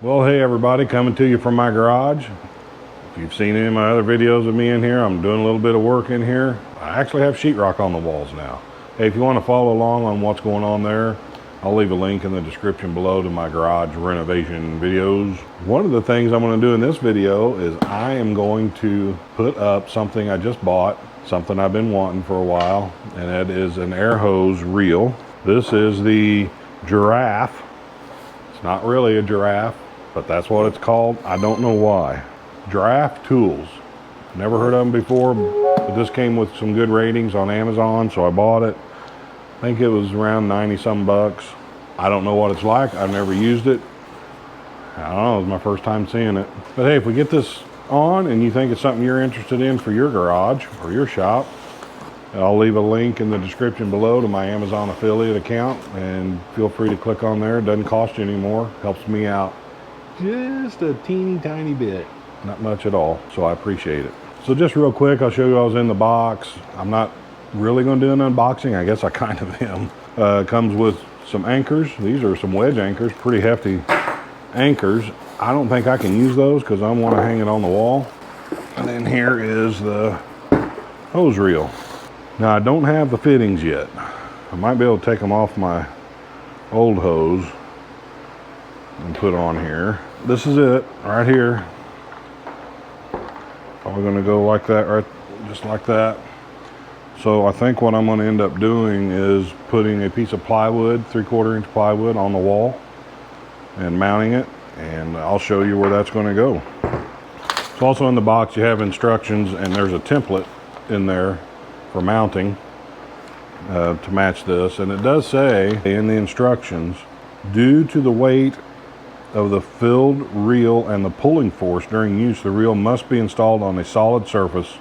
Well, hey everybody, coming to you from my garage. If you've seen any of my other videos of me in here, I'm doing a little bit of work in here. I actually have sheetrock on the walls now. Hey, if you want to follow along on what's going on there, I'll leave a link in the description below to my garage renovation videos. One of the things I'm going to do in this video is I am going to put up something I just bought, something I've been wanting for a while, and that is an air hose reel. This is the Giraffe. It's not really a giraffe, but that's what it's called. I don't know why. Giraffe Tools. Never heard of them before, but this came with some good ratings on Amazon, so I bought it. I think it was around 90 some bucks. I don't know what it's like. I've never used it. I don't know, it was my first time seeing it. But hey, if we get this on and you think it's something you're interested in for your garage or your shop, I'll leave a link in the description below to my Amazon affiliate account, and feel free to click on there. It doesn't cost you any more. Helps me out just a teeny tiny bit. Not much at all, so I appreciate it. So just real quick, I'll show you what was in the box. I'm not really going to do an unboxing. I guess I kind of am. It comes with some anchors. These are some wedge anchors, pretty hefty anchors. I don't think I can use those because I want to hang it on the wall. And then here is the hose reel. Now I don't have the fittings yet. I might be able to take them off my old hose and put on here. This is it right here. Probably going to go like that, right, just like that. So I think what I'm going to end up doing is putting a piece of plywood, 3/4 inch plywood, on the wall and mounting it, and I'll show you where that's going to go. So also in the box you have instructions, and there's a template in there for mounting to match this, and it does say in the instructions, due to the weight of the filled reel and the pulling force during use, the reel must be installed on a solid surface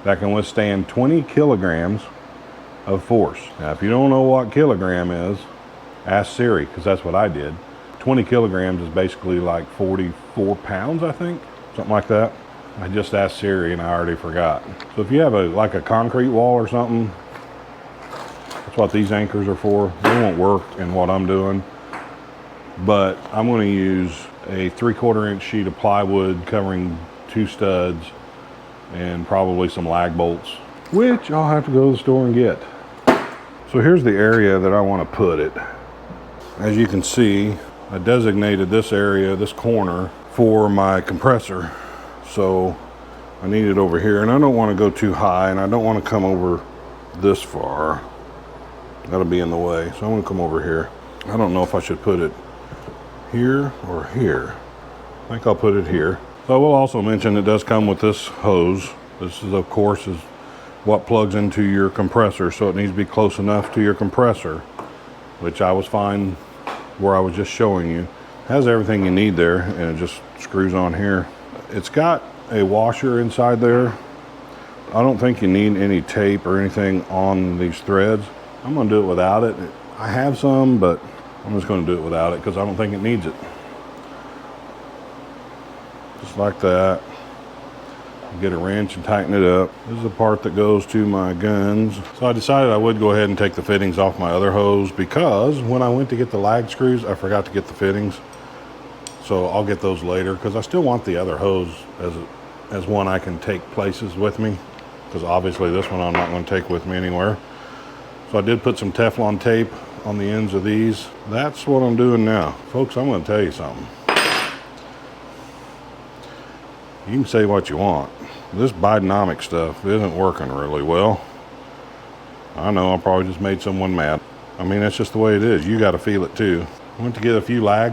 that can withstand 20 kilograms of force. Now if you don't know what kilogram is, ask Siri, because that's what I did. 20 kilograms is basically like 44 pounds, I think, something like that. I just asked Siri and I already forgot. So if you have like a concrete wall or something, that's what these anchors are for. They won't work in what I'm doing, but I'm going to use a 3/4 inch sheet of plywood covering 2 studs and probably some lag bolts, which I'll have to go to the store and get. So here's the area that I want to put it. As you can see, I designated this area, this corner, for my compressor. So I need it over here, and I don't want to go too high, and I don't want to come over this far. That'll be in the way, so I'm going to come over here. I don't know if I should put it here or here. I think I'll put it here. So I will also mention it does come with this hose. This is, of course, is what plugs into your compressor, so it needs to be close enough to your compressor, which I was fine where I was just showing you. It has everything you need there, and it just screws on here. It's got a washer inside there. I don't think you need any tape or anything on these threads. I'm going to do it without it. I have some, but I'm just going to do it without it because I don't think it needs it. Just like that. Get a wrench and tighten it up. This is the part that goes to my guns. So I decided I would go ahead and take the fittings off my other hose, because when I went to get the lag screws, I forgot to get the fittings. So I'll get those later, because I still want the other hose as one I can take places with me, because obviously this one I'm not going to take with me anywhere. So I did put some Teflon tape on the ends of these. That's what I'm doing now. Folks, I'm going to tell you something. You can say what you want. This Bidenomic stuff isn't working really well. I know I probably just made someone mad. I mean, that's just the way it is. You got to feel it too. I went to get a few lag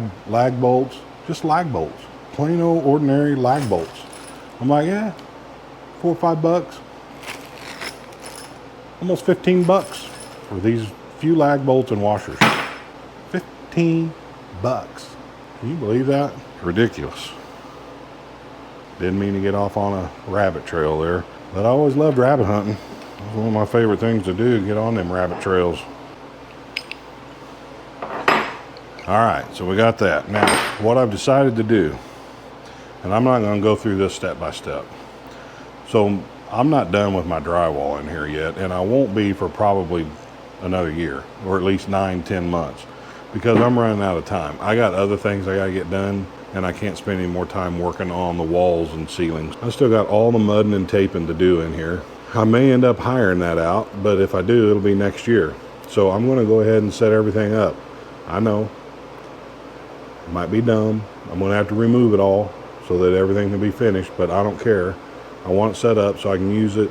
bolts. Just lag bolts, plain old ordinary lag bolts. I'm like, yeah, $4 or $5, almost 15 bucks for these few lag bolts and washers. 15 bucks. Can you believe that? Ridiculous. Didn't mean to get off on a rabbit trail there, but I always loved rabbit hunting. It was one of my favorite things to do, get on them rabbit trails. All right, so we got that. Now, what I've decided to do, and I'm not going to go through this step by step. So I'm not done with my drywall in here yet, and I won't be for probably another year, or at least 9-10 months, because I'm running out of time. I got other things I got to get done, and I can't spend any more time working on the walls and ceilings. I still got all the mudding and taping to do in here. I may end up hiring that out, but if I do, it'll be next year. So I'm going to go ahead and set everything up. I know, it might be dumb. I'm going to have to remove it all so that everything can be finished, but I don't care. I want it set up so I can use it.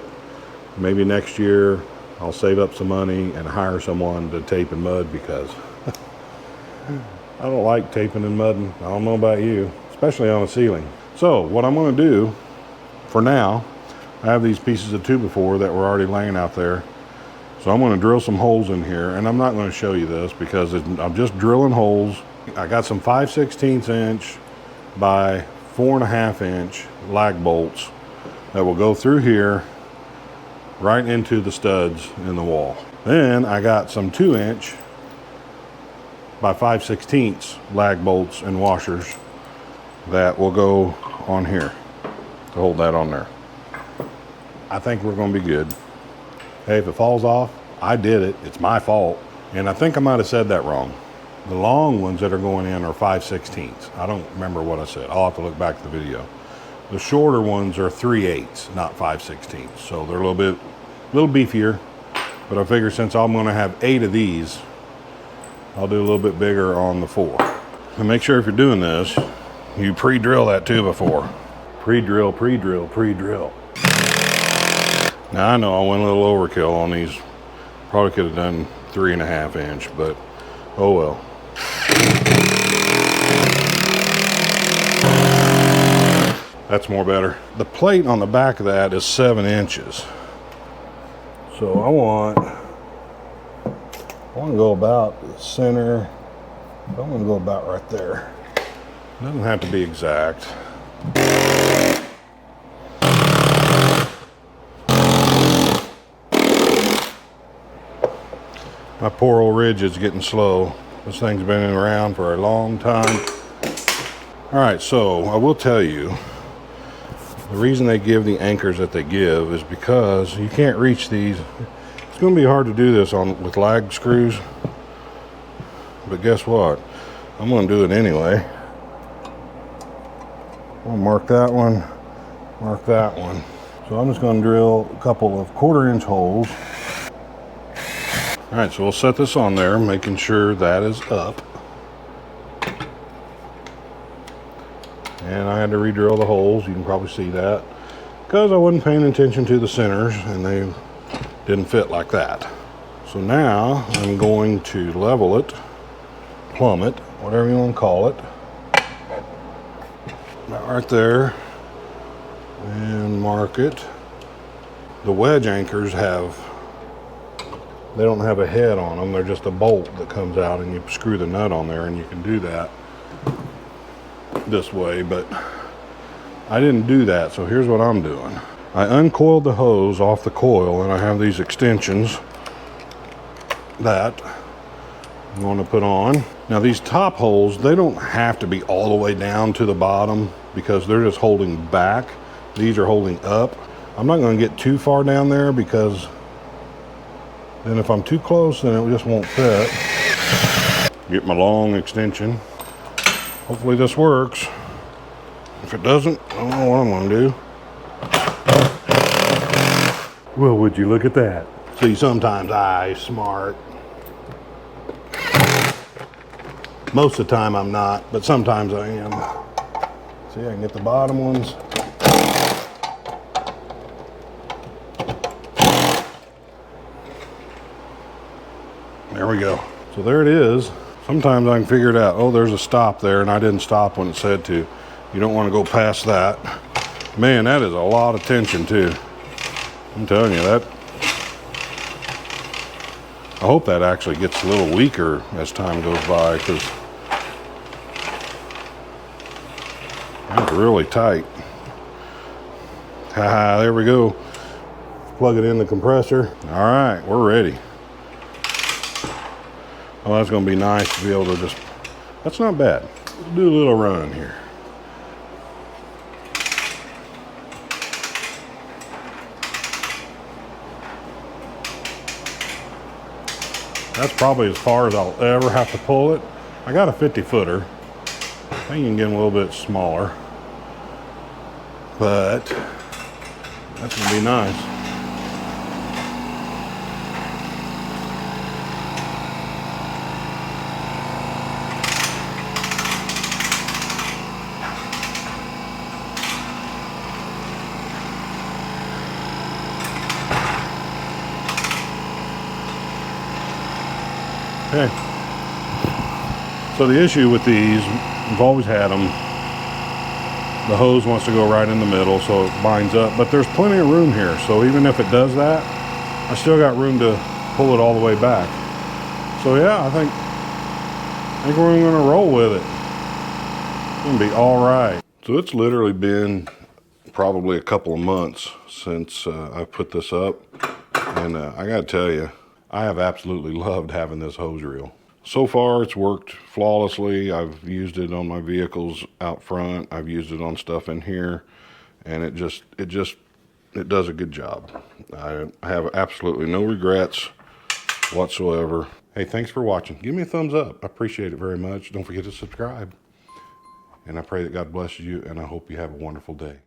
Maybe next year I'll save up some money and hire someone to tape and mud, because I don't like taping and mudding. I don't know about you, especially on a ceiling. So what I'm going to do for now, I have these pieces of 2x4 that were already laying out there. So I'm going to drill some holes in here, and I'm not going to show you this because I'm just drilling holes. I got some 5/16 inch by 4.5 inch lag bolts that will go through here right into the studs in the wall. Then I got some 2 inch by 5/16 lag bolts and washers that will go on here to hold that on there. I think we're going to be good. Hey, if it falls off, I did it. It's my fault. And I think I might have said that wrong. The long ones that are going in are 5/16. I don't remember what I said. I'll have to look back at the video. The shorter ones are 3/8, not 5/16. So they're a little beefier. But I figure since I'm going to have 8 of these, I'll do a little bit bigger on the 4. And make sure if you're doing this, you pre-drill that 2x4. Pre-drill, pre-drill, pre-drill. Now I know I went a little overkill on these. Probably could have done 3.5 inch, but oh well. That's more better. The plate on the back of that is 7 inches. So I want to go about the center. I'm going to go about right there. Doesn't have to be exact. My poor old ridge is getting slow. This thing's been around for a long time. All right, so I will tell you, the reason they give the anchors that they give is because you can't reach these. It's going to be hard to do this with lag screws, but guess what? I'm going to do it anyway. I'll mark that one, mark that one. So I'm just going to drill a couple of 1/4 inch holes. All right, so we'll set this on there, making sure that is up. And I had to re-drill the holes. You can probably see that because I wasn't paying attention to the centers and they didn't fit like that. So now I'm going to level it, plumb it, whatever you want to call it. About right there, and mark it. The wedge anchors they don't have a head on them. They're just a bolt that comes out and you screw the nut on there, and you can do that this way, but I didn't do that. So here's what I'm doing. I uncoiled the hose off the coil, and I have these extensions that I'm going to put on. Now these top holes, they don't have to be all the way down to the bottom because they're just holding back. These are holding up. I'm not going to get too far down there because then if I'm too close, then it just won't fit. Get my long extension. Hopefully this works. If it doesn't, I don't know what I'm going to do. Well, would you look at that? See, sometimes I'm smart. Most of the time I'm not, but sometimes I am. See, I can get the bottom ones. There we go. So there it is. Sometimes I can figure it out. Oh, there's a stop there, and I didn't stop when it said to. You don't want to go past that. Man, that is a lot of tension too. I'm telling you that. I hope that actually gets a little weaker as time goes by, because that's really tight. Haha, there we go. Plug it in the compressor. All right, we're ready. Oh, that's going to be nice to be able to just, that's not bad. Let's do a little run here. That's probably as far as I'll ever have to pull it. I got a 50 footer, I think you can get them a little bit smaller, but that's gonna be nice. Okay. So the issue with these, I've always had them, the hose wants to go right in the middle, so it binds up, but there's plenty of room here. So even if it does that, I still got room to pull it all the way back. So yeah, I think we're gonna roll with it. It's gonna be all right. So it's literally been probably a couple of months since I put this up, and I gotta tell you, I have absolutely loved having this hose reel. So far it's worked flawlessly. I've used it on my vehicles out front, I've used it on stuff in here, and it does a good job. I have absolutely no regrets whatsoever. Hey, thanks for watching. Give me a thumbs up. I appreciate it very much. Don't forget to subscribe. And I pray that God blesses you, and I hope you have a wonderful day.